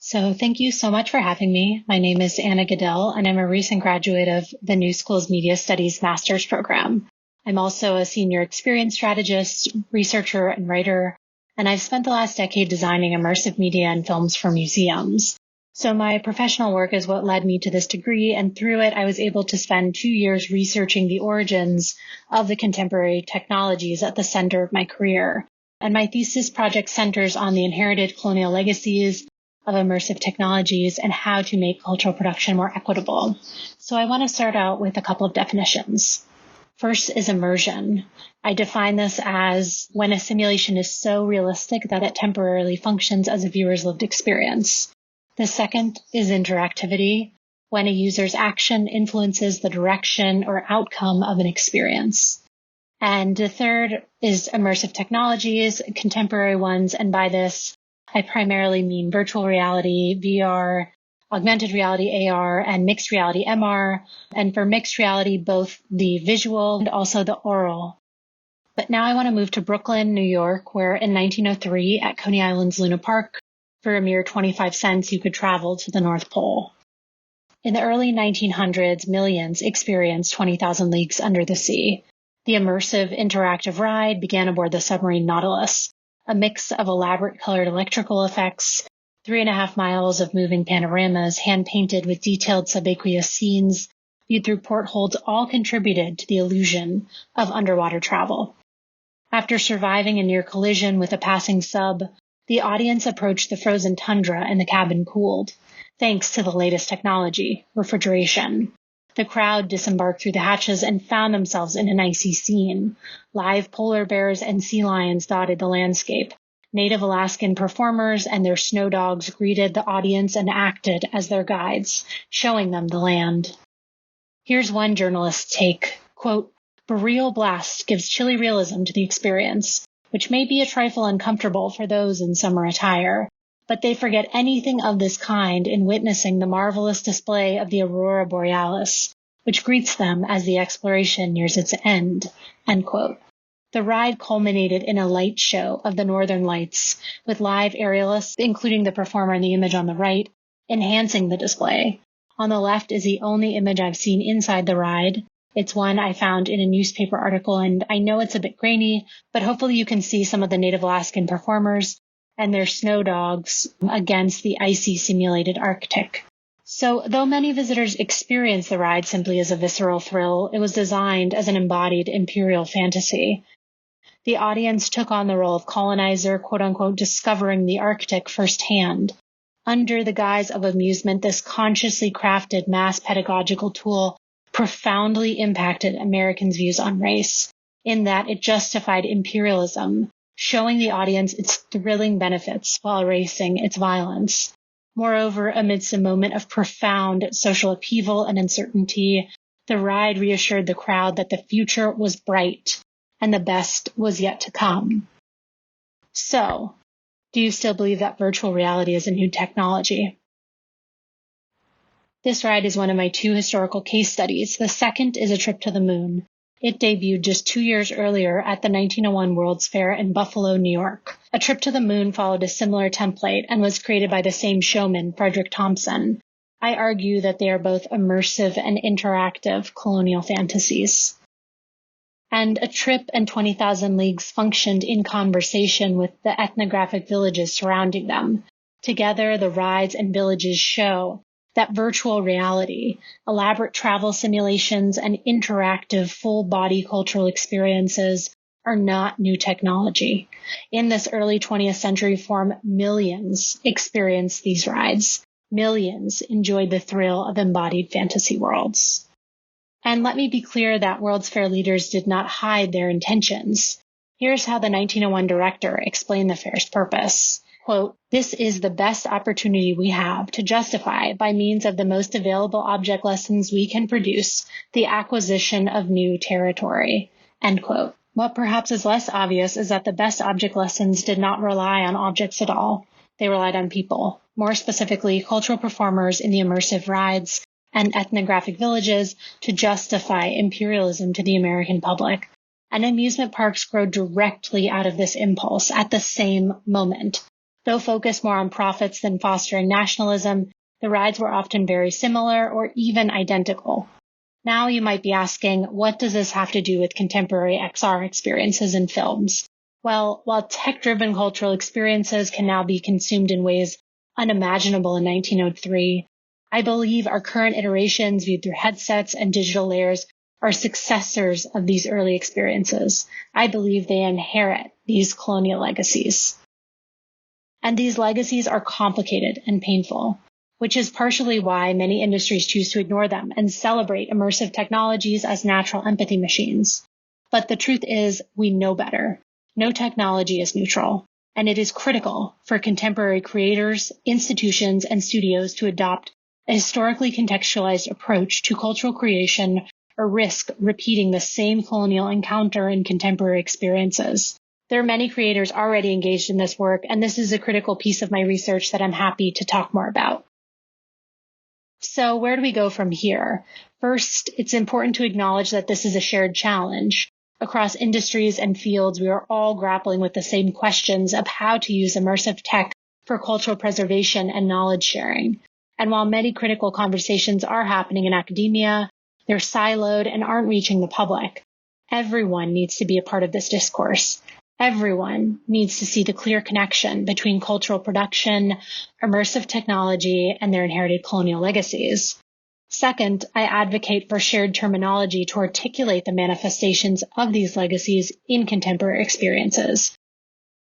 So thank you so much for having me. My name is Anna Goodell, and I'm a recent graduate of the New School's Media Studies Master's Program. I'm also a senior experience strategist, researcher, and writer, and I've spent the last decade designing immersive media and films for museums. So my professional work is what led me to this degree, and through it, I was able to spend 2 years researching the origins of the contemporary technologies at the center of my career. And my thesis project centers on the inherited colonial legacies of immersive technologies and how to make cultural production more equitable. So I want to start out with a couple of definitions. First is immersion. I define this as when a simulation is so realistic that it temporarily functions as a viewer's lived experience. The second is interactivity, when a user's action influences the direction or outcome of an experience. And the third is immersive technologies, contemporary ones, and by this, I primarily mean virtual reality, VR, augmented reality, AR, and mixed reality, MR. And for mixed reality, both the visual and also the oral. But now I want to move to Brooklyn, New York, where in 1903 at Coney Island's Luna Park, for a mere 25 cents, you could travel to the North Pole. In the early 1900s, millions experienced 20,000 Leagues Under the Sea. The immersive interactive ride began aboard the submarine Nautilus, a mix of elaborate colored electrical effects, 3.5 miles of moving panoramas hand-painted with detailed subaqueous scenes viewed through portholes all contributed to the illusion of underwater travel. After surviving a near collision with a passing sub, the audience approached the frozen tundra and the cabin cooled, thanks to the latest technology, refrigeration. The crowd disembarked through the hatches and found themselves in an icy scene. Live polar bears and sea lions dotted the landscape. Native Alaskan performers and their snow dogs greeted the audience and acted as their guides, showing them the land. Here's one journalist's take, quote, "Boreal blast gives chilly realism to the experience, which may be a trifle uncomfortable for those in summer attire, but they forget anything of this kind in witnessing the marvelous display of the aurora borealis, which greets them as the exploration nears its end." End quote. The ride culminated in a light show of the Northern Lights, with live aerialists, including the performer in the image on the right, enhancing the display. On the left is the only image I've seen inside the ride. It's one I found in a newspaper article, and I know it's a bit grainy, but hopefully you can see some of the Native Alaskan performers and their snow dogs against the icy simulated Arctic. So though many visitors experience the ride simply as a visceral thrill, it was designed as an embodied imperial fantasy. The audience took on the role of colonizer, quote-unquote, discovering the Arctic firsthand. Under the guise of amusement, this consciously crafted mass pedagogical tool profoundly impacted Americans' views on race, in that it justified imperialism, showing the audience its thrilling benefits while erasing its violence. Moreover, amidst a moment of profound social upheaval and uncertainty, the ride reassured the crowd that the future was bright and the best was yet to come. So, do you still believe that virtual reality is a new technology? This ride is one of my 2 historical case studies. The second is a trip to the moon. It debuted just 2 years earlier at the 1901 World's Fair in Buffalo, New York. A trip to the moon followed a similar template and was created by the same showman, Frederick Thompson. I argue that they are both immersive and interactive colonial fantasies. And A Trip and 20,000 Leagues functioned in conversation with the ethnographic villages surrounding them. Together, the rides and villages show that virtual reality, elaborate travel simulations, and interactive full-body cultural experiences are not new technology. In this early 20th century form, millions experienced these rides. Millions enjoyed the thrill of embodied fantasy worlds. And let me be clear that World's Fair leaders did not hide their intentions. Here's how the 1901 director explained the fair's purpose. Quote, "This is the best opportunity we have to justify, by means of the most available object lessons we can produce, the acquisition of new territory." End quote. What perhaps is less obvious is that the best object lessons did not rely on objects at all. They relied on people, more specifically cultural performers in the immersive rides and ethnographic villages, to justify imperialism to the American public. And amusement parks grow directly out of this impulse at the same moment. Though focused more on profits than fostering nationalism, the rides were often very similar or even identical. Now you might be asking, what does this have to do with contemporary XR experiences in films? Well, while tech-driven cultural experiences can now be consumed in ways unimaginable in 1903, I believe our current iterations viewed through headsets and digital layers are successors of these early experiences. I believe they inherit these colonial legacies. And these legacies are complicated and painful, which is partially why many industries choose to ignore them and celebrate immersive technologies as natural empathy machines. But the truth is, we know better. No technology is neutral, and it is critical for contemporary creators, institutions, and studios to adopt a historically contextualized approach to cultural creation or risk repeating the same colonial encounter in contemporary experiences. There are many creators already engaged in this work, and this is a critical piece of my research that I'm happy to talk more about. So where do we go from here? First, it's important to acknowledge that this is a shared challenge. Across industries and fields, we are all grappling with the same questions of how to use immersive tech for cultural preservation and knowledge sharing. And while many critical conversations are happening in academia, they're siloed and aren't reaching the public. Everyone needs to be a part of this discourse. Everyone needs to see the clear connection between cultural production, immersive technology, and their inherited colonial legacies. Second, I advocate for shared terminology to articulate the manifestations of these legacies in contemporary experiences.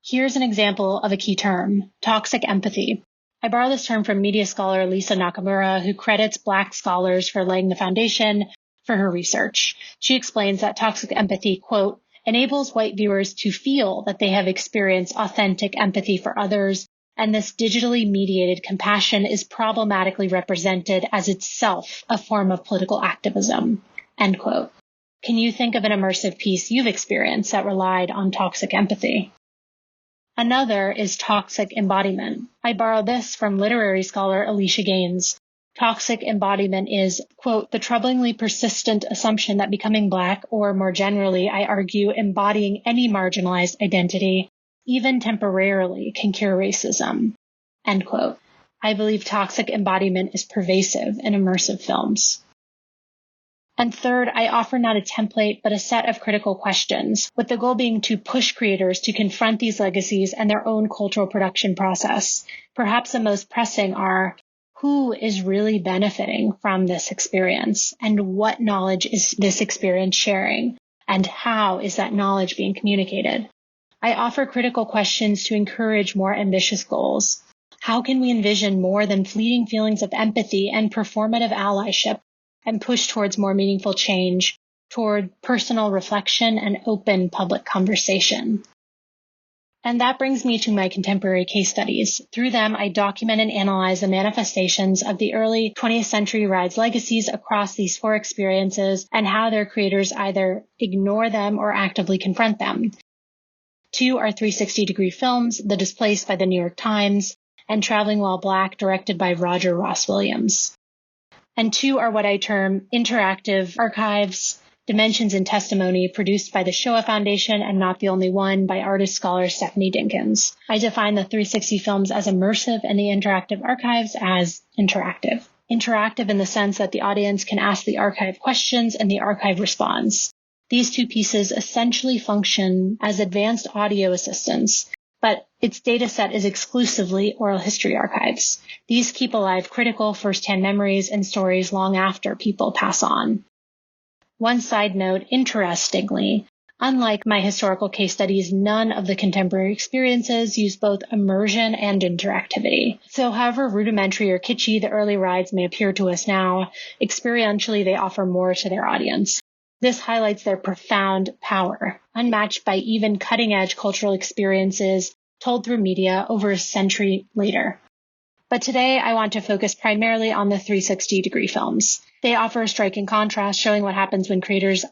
Here's an example of a key term, toxic empathy. I borrow this term from media scholar Lisa Nakamura, who credits Black scholars for laying the foundation for her research. She explains that toxic empathy, quote, enables white viewers to feel that they have experienced authentic empathy for others, and this digitally mediated compassion is problematically represented as itself a form of political activism, end quote. Can you think of an immersive piece you've experienced that relied on toxic empathy? Another is toxic embodiment. I borrow this from literary scholar Alicia Gaines. Toxic embodiment is, quote, the troublingly persistent assumption that becoming Black, or more generally, I argue, embodying any marginalized identity, even temporarily, can cure racism, end quote. I believe toxic embodiment is pervasive in immersive films. And third, I offer not a template, but a set of critical questions, with the goal being to push creators to confront these legacies and their own cultural production process. Perhaps the most pressing are, who is really benefiting from this experience, and what knowledge is this experience sharing, and how is that knowledge being communicated? I offer critical questions to encourage more ambitious goals. How can we envision more than fleeting feelings of empathy and performative allyship, and push towards more meaningful change, toward personal reflection and open public conversation? And that brings me to my contemporary case studies. Through them, I document and analyze the manifestations of the early 20th century rides legacies across these four experiences and how their creators either ignore them or actively confront them. 2 are 360-degree films, The Displaced by the New York Times, and Traveling While Black, directed by Roger Ross Williams. And 2 are what I term interactive archives, Dimensions in Testimony, produced by the Shoah Foundation and Not the Only One by artist-scholar Stephanie Dinkins. I define the 360 films as immersive and the interactive archives as interactive. Interactive in the sense that the audience can ask the archive questions and the archive responds. These two pieces essentially function as advanced audio assistants, but its data set is exclusively oral history archives. These keep alive critical first-hand memories and stories long after people pass on. One side note, interestingly, unlike my historical case studies, none of the contemporary experiences use both immersion and interactivity. So however rudimentary or kitschy the early rides may appear to us now, experientially they offer more to their audience. This highlights their profound power, unmatched by even cutting-edge cultural experiences told through media over a century later. But today, I want to focus primarily on the 360-degree films. They offer a striking contrast, showing what happens when creators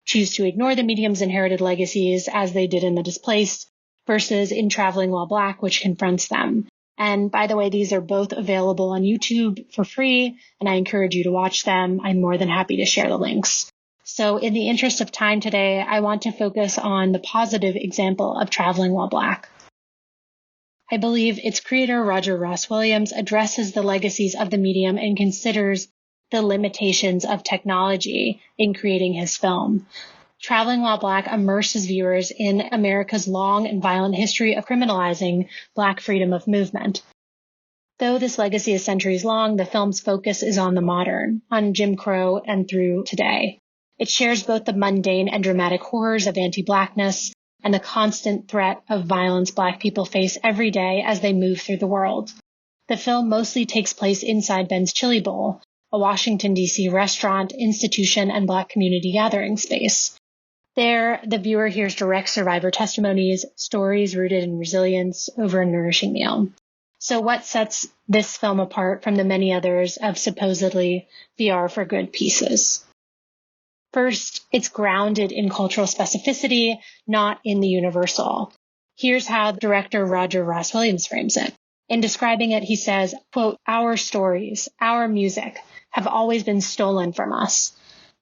choose to ignore the medium's inherited legacies, as they did in The Displaced, versus in Traveling While Black, which confronts them. And by the way, these are both available on YouTube for free, and I encourage you to watch them. I'm more than happy to share the links. So in the interest of time today, I want to focus on the positive example of Traveling While Black. I believe its creator, Roger Ross Williams, addresses the legacies of the medium and considers the limitations of technology in creating his film. Traveling While Black immerses viewers in America's long and violent history of criminalizing Black freedom of movement. Though this legacy is centuries long, the film's focus is on the modern, on Jim Crow and through today. It shares both the mundane and dramatic horrors of anti-Blackness and the constant threat of violence Black people face every day as they move through the world. The film mostly takes place inside Ben's Chili Bowl, a Washington, D.C. restaurant, institution, and Black community gathering space. There, the viewer hears direct survivor testimonies, stories rooted in resilience over a nourishing meal. So what sets this film apart from the many others of supposedly VR for good pieces? First, it's grounded in cultural specificity, not in the universal. Here's how director Roger Ross Williams frames it. In describing it, he says, quote, "Our stories, our music have always been stolen from us.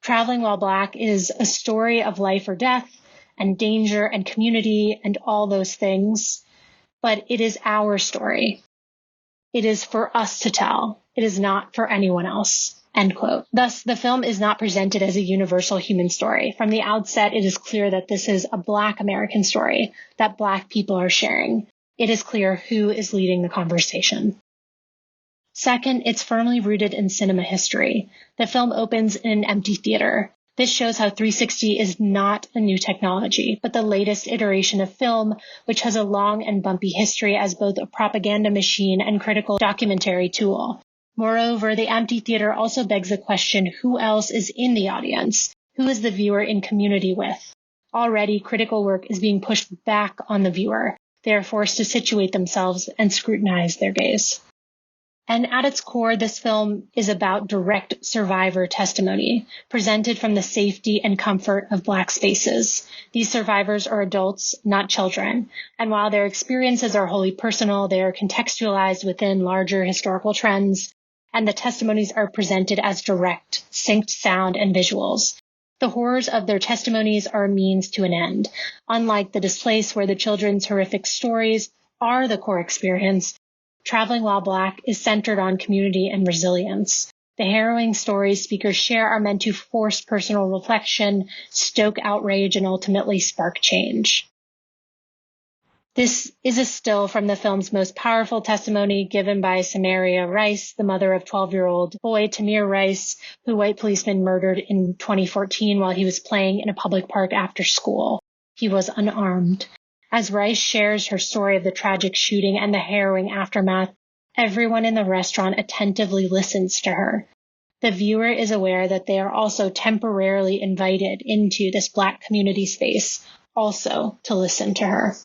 Traveling While Black is a story of life or death and danger and community and all those things, but it is our story. It is for us to tell. It is not for anyone else." End quote. Thus, the film is not presented as a universal human story. From the outset, it is clear that this is a Black American story that Black people are sharing. It is clear who is leading the conversation. Second, it's firmly rooted in cinema history. The film opens in an empty theater. This shows how 360 is not a new technology, but the latest iteration of film, which has a long and bumpy history as both a propaganda machine and critical documentary tool. Moreover, the empty theater also begs the question, who else is in the audience? Who is the viewer in community with? Already, critical work is being pushed back on the viewer. They are forced to situate themselves and scrutinize their gaze. And at its core, this film is about direct survivor testimony, presented from the safety and comfort of Black spaces. These survivors are adults, not children. And while their experiences are wholly personal, they are contextualized within larger historical trends, and the testimonies are presented as direct, synced sound and visuals. The horrors of their testimonies are a means to an end. Unlike The Displaced, where the children's horrific stories are the core experience, Traveling While Black is centered on community and resilience. The harrowing stories speakers share are meant to force personal reflection, stoke outrage, and ultimately spark change. This is a still from the film's most powerful testimony given by Samaria Rice, the mother of 12-year-old boy Tamir Rice, who white policemen murdered in 2014 while he was playing in a public park after school. He was unarmed. As Rice shares her story of the tragic shooting and the harrowing aftermath, everyone in the restaurant attentively listens to her. The viewer is aware that they are also temporarily invited into this Black community space, also to listen to her.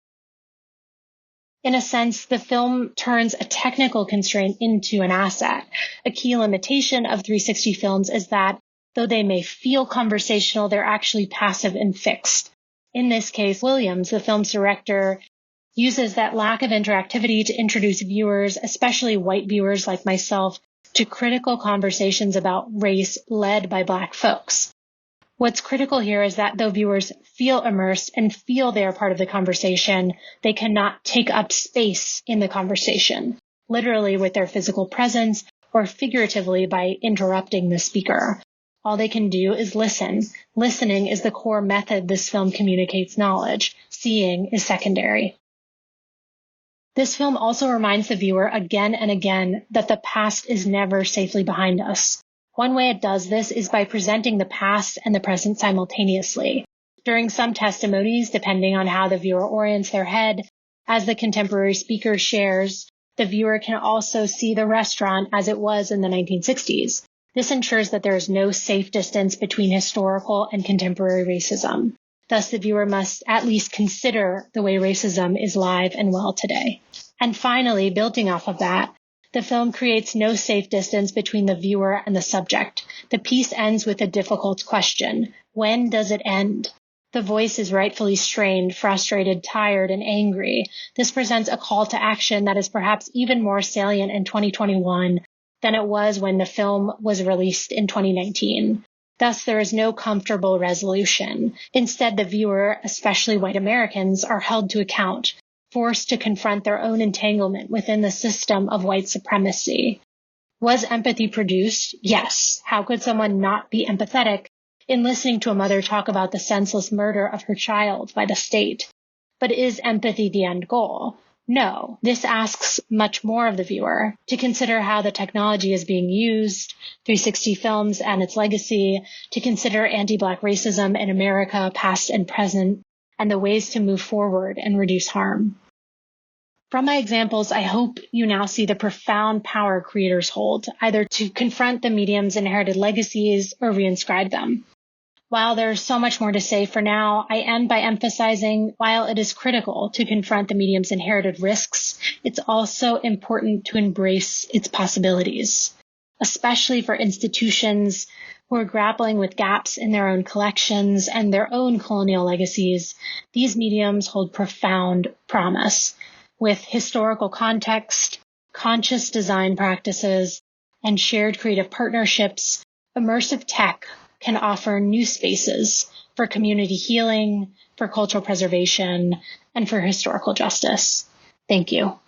In a sense, the film turns a technical constraint into an asset. A key limitation of 360 films is that, though they may feel conversational, they're actually passive and fixed. In this case, Williams, the film's director, uses that lack of interactivity to introduce viewers, especially white viewers like myself, to critical conversations about race led by Black folks. What's critical here is that though viewers feel immersed and feel they are part of the conversation, they cannot take up space in the conversation, literally with their physical presence or figuratively by interrupting the speaker. All they can do is listen. Listening is the core method this film communicates knowledge. Seeing is secondary. This film also reminds the viewer again and again that the past is never safely behind us. One way it does this is by presenting the past and the present simultaneously. During some testimonies, depending on how the viewer orients their head, as the contemporary speaker shares, the viewer can also see the restaurant as it was in the 1960s. This ensures that there is no safe distance between historical and contemporary racism. Thus, the viewer must at least consider the way racism is live and well today. And finally, building off of that, the film creates no safe distance between the viewer and the subject. The piece ends with a difficult question. When does it end? The voice is rightfully strained, frustrated, tired, and angry. This presents a call to action that is perhaps even more salient in 2021 than it was when the film was released in 2019. Thus, there is no comfortable resolution. Instead, the viewer, especially white Americans, are held to account. forced to confront their own entanglement within the system of white supremacy. Was empathy produced? Yes. How could someone not be empathetic in listening to a mother talk about the senseless murder of her child by the state? But is empathy the end goal? No. This asks much more of the viewer to consider how the technology is being used, 360 Films and its legacy, to consider anti-Black racism in America, past and present, and the ways to move forward and reduce harm. From my examples, I hope you now see the profound power creators hold, either to confront the medium's inherited legacies or reinscribe them. While there's so much more to say for now, I end by emphasizing while it is critical to confront the medium's inherited risks, it's also important to embrace its possibilities, especially for institutions who are grappling with gaps in their own collections and their own colonial legacies. These mediums hold profound promise. With historical context, conscious design practices, and shared creative partnerships, immersive tech can offer new spaces for community healing, for cultural preservation, and for historical justice. Thank you.